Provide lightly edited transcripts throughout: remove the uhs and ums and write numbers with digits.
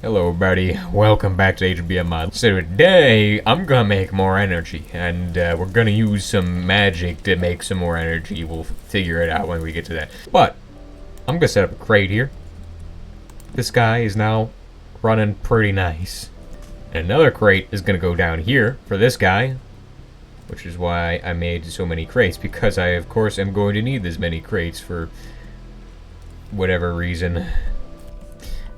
Hello everybody, welcome back to Hbms. So today, I'm gonna make more energy, and we're gonna use some magic to make some more energy. We'll figure it out when we get to that. But, I'm gonna set up a crate here. This guy is now running pretty nice. And another crate is gonna go down here for this guy, which is why I made so many crates, because I, of course, am going to need this many crates for whatever reason.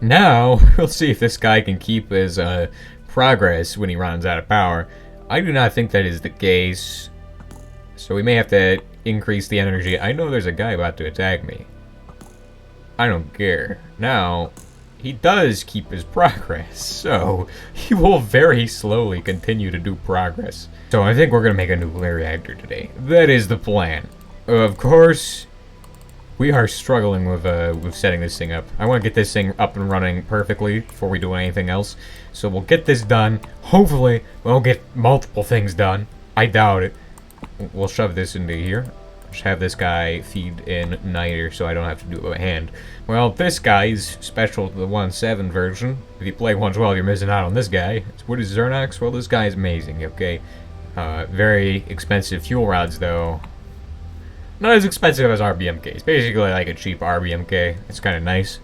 Now, we'll see if this guy can keep his progress when he runs out of power. I do not think that is the case, so we may have to increase the energy. I know there's a guy about to attack me. I don't care. Now, he does keep his progress, so he will very slowly continue to do progress. So I think we're going to make a nuclear reactor today. That is the plan. Of course, we are struggling with setting this thing up. I want to get this thing up and running perfectly before we do anything else. So we'll get this done. Hopefully, we'll get multiple things done. I doubt it. We'll shove this into here. Just have this guy feed in niter so I don't have to do it by hand. Well, this guy is special to the 1.7 version. If you play 1.12, you're missing out on this guy. What is Zernox? Well, this guy is amazing, okay? Very expensive fuel rods, though. Not as expensive as RBMK. It's basically like a cheap RBMK. It's kind of nice.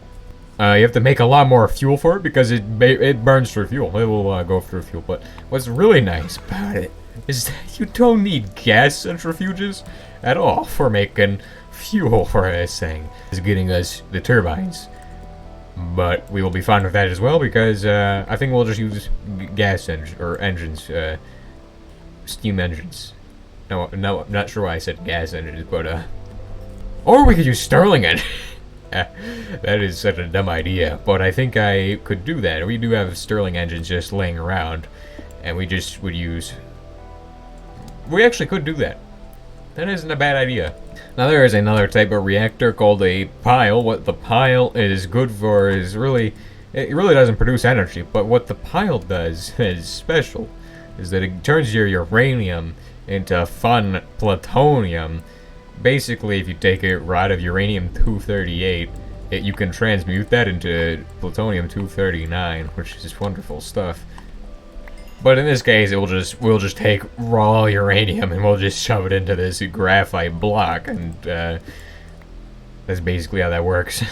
You have to make a lot more fuel for it because it burns through fuel. It will go through fuel. But what's really nice about it is that you don't need gas centrifuges at all for making fuel for this thing. It's getting us the turbines. But we will be fine with that as well because I think we'll just use gas engines, steam engines. No, I'm not sure why I said gas engines, but, or we could use Stirling engines. That is such a dumb idea, but I think I could do that. We do have Stirling engines just laying around, and we just would use... We actually could do that. That isn't a bad idea. Now there is another type of reactor called a pile. What the pile is good for is really... It really doesn't produce energy, but what the pile does is special. Is that it turns your uranium into fun plutonium. Basically, if you take a rod of uranium-238, you can transmute that into plutonium-239, which is wonderful stuff. But in this case, we'll just take raw uranium and we'll just shove it into this graphite block, and that's basically how that works.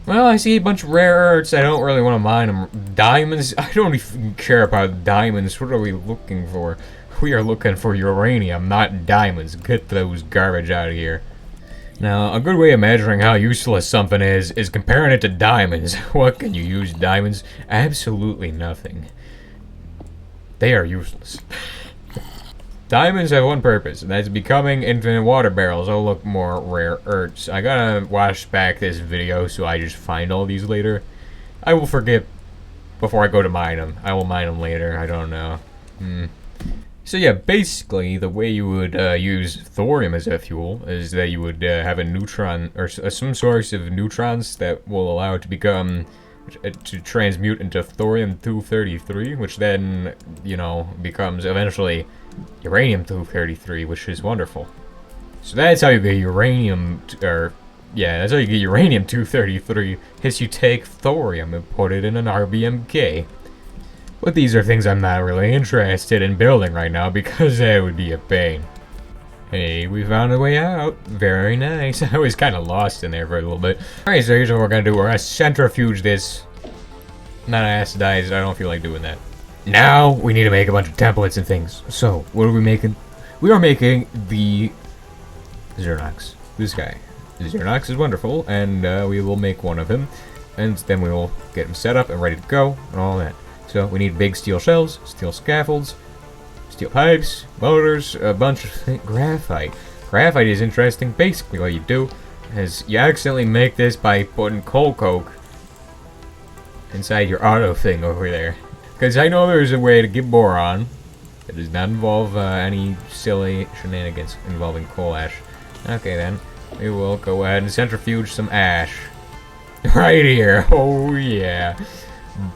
Well, I see a bunch of rare earths. I don't really want to mine them. Diamonds? I don't even care about diamonds. What are we looking for? We are looking for uranium, not diamonds. Get those garbage out of here. Now, a good way of measuring how useless something is comparing it to diamonds. What can you use diamonds? Absolutely nothing. They are useless. Diamonds have one purpose, and that's becoming infinite water barrels. Oh, look, more rare earths. I gotta watch back this video so I just find all these later. I will forget before I go to mine them. I will mine them later. I don't know. So yeah, basically, the way you would use thorium as a fuel is that you would have a neutron, or some source of neutrons that will allow it to become, to transmute into thorium-233, which then, you know, becomes eventually uranium-233, which is wonderful. So that's how you get uranium, that's how you get uranium-233, is you take thorium and put it in an RBMK. But these are things I'm not really interested in building right now because that would be a pain. Hey, we found a way out. Very nice. I was kind of lost in there for a little bit. Alright, so here's what we're going to do. We're going to centrifuge this. Not acidize. I don't feel like doing that. Now, we need to make a bunch of templates and things. So, what are we making? We are making the Zernox. This guy. Zernox is wonderful, and we will make one of him. And then we will get him set up and ready to go, and all that. So we need big steel shells, steel scaffolds, steel pipes, motors, a bunch of graphite. Graphite is interesting. Basically what you do is you accidentally make this by putting coal coke inside your auto thing over there. Because I know there's a way to get boron that does not involve any silly shenanigans involving coal ash. Okay then, we will go ahead and centrifuge some ash. Right here, oh yeah.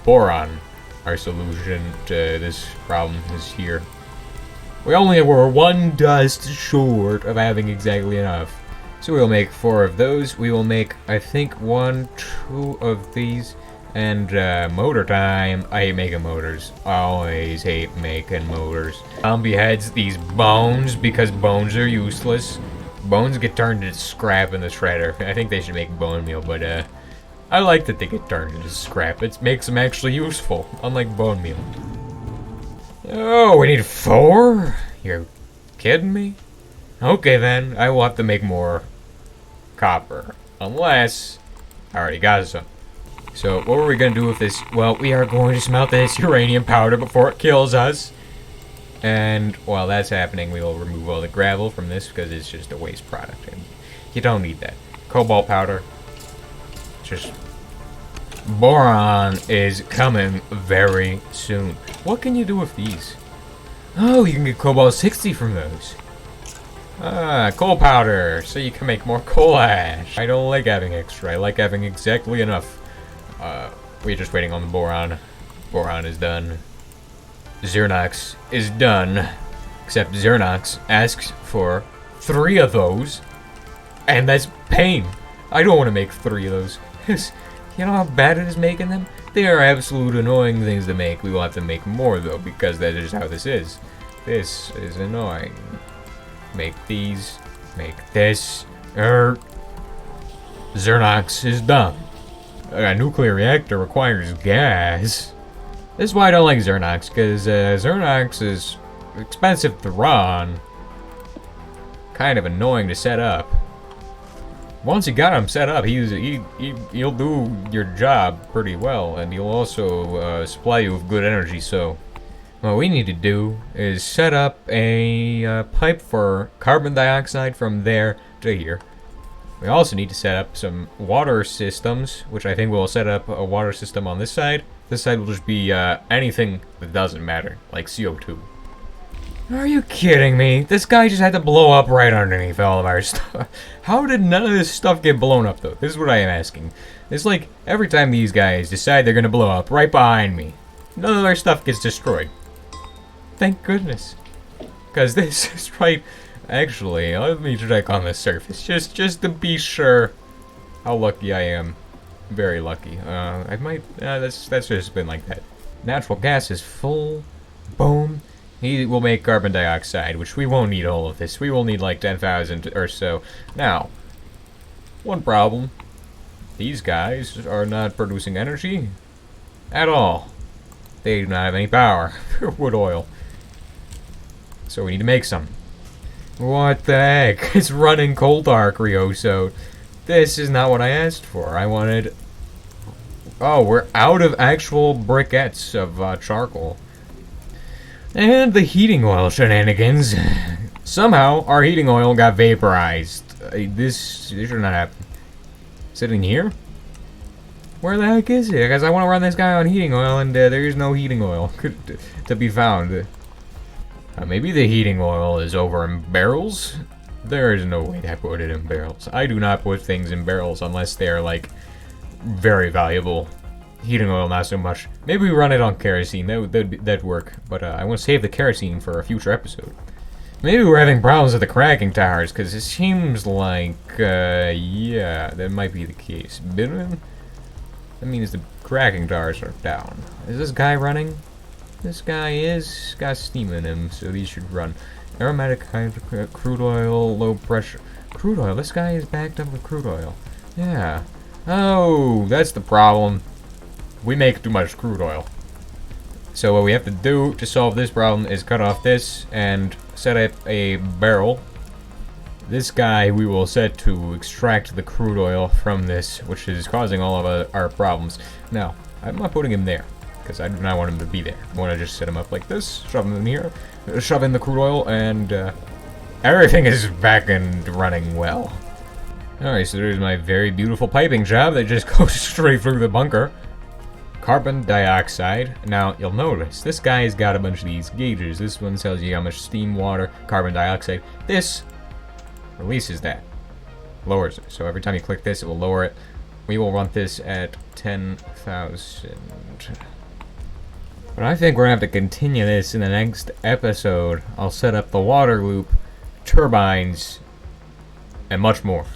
Boron. Our solution to this problem is here. We only were one dust short of having exactly enough. So we'll make 4 of those. We will make, I think, 1, 2 of these. And motor time. I hate making motors. I always hate making motors. Zombie heads, these bones, because bones are useless. Bones get turned into scrap in the shredder. I think they should make bone meal, but I like that they get turned into scrap. It makes them actually useful, unlike bone meal. Oh, we need 4? You're kidding me? Okay then, I will have to make more copper. Unless I already got some. So what were we gonna do with this? Well, we are going to smelt this uranium powder before it kills us. And while that's happening, we will remove all the gravel from this because it's just a waste product. And you don't need that. Cobalt powder. Just boron is coming very soon. What can you do with these? Oh, you can get cobalt 60 from those. Coal powder, so you can make more coal ash. I don't like having extra. I like having exactly enough. We're just waiting on the boron. Boron is done. Xernox is done. Except Xernox asks for 3 of those. And that's pain. I don't want to make 3 of those. You know how bad it is making them? They are absolute annoying things to make. We will have to make more though, because that is how this is. This is annoying. Make these. Make this. Xernox is done. A nuclear reactor requires gas. This is why I don't like Xernox, because Xernox is expensive to run. Kind of annoying to set up. Once you got him set up, he'll do your job pretty well, and he'll also supply you with good energy. So what we need to do is set up a pipe for carbon dioxide from there to here. We also need to set up some water systems, which I think we'll set up a water system on this side. This side will just be anything that doesn't matter, like CO2. Are you kidding me? This guy just had to blow up right underneath all of our stuff. How did none of this stuff get blown up, though? This is what I am asking. It's like every time these guys decide they're gonna blow up right behind me, none of their stuff gets destroyed. Thank goodness. Because this is right... Actually, let me check on the surface, just to be sure how lucky I am. Very lucky. I might... that's just been like that. Natural gas is full. Boom. He will make carbon dioxide, which we won't need all of this. We will need like 10,000 or so. Now, one problem. These guys are not producing energy at all. They do not have any power. Wood oil. So we need to make some. What the heck? It's running coal tar creosote. This is not what I asked for. I wanted... Oh, we're out of actual briquettes of charcoal. And the heating oil shenanigans. Somehow, our heating oil got vaporized. This should not happen. Sitting here? Where the heck is it? Because I want to run this guy on heating oil, and there is no heating oil to be found. Maybe the heating oil is over in barrels? There is no way to put it in barrels. I do not put things in barrels unless they're, like, very valuable. Heating oil, not so much. Maybe we run it on kerosene. That'd work. But I want to save the kerosene for a future episode. Maybe we're having problems with the cracking towers, because it seems like, yeah, that might be the case. That means the cracking towers are down. Is this guy running? This guy is got steam in him, so these should run. Aromatic crude oil, low pressure. Crude oil, this guy is backed up with crude oil. Yeah. Oh, that's the problem. We make too much crude oil. So what we have to do to solve this problem is cut off this and set up a barrel. This guy we will set to extract the crude oil from this, which is causing all of our problems. Now, I'm not putting him there, because I do not want him to be there. I want to just set him up like this, shove him in here, shove in the crude oil, and everything is back and running well. Alright, so there's my very beautiful piping job that just goes straight through the bunker. Carbon dioxide. Now, you'll notice, this guy's got a bunch of these gauges. This one tells you how much steam, water, carbon dioxide. This releases that. Lowers it. So every time you click this, it will lower it. We will run this at 10,000. But I think we're going to have to continue this in the next episode. I'll set up the water loop, turbines, and much more.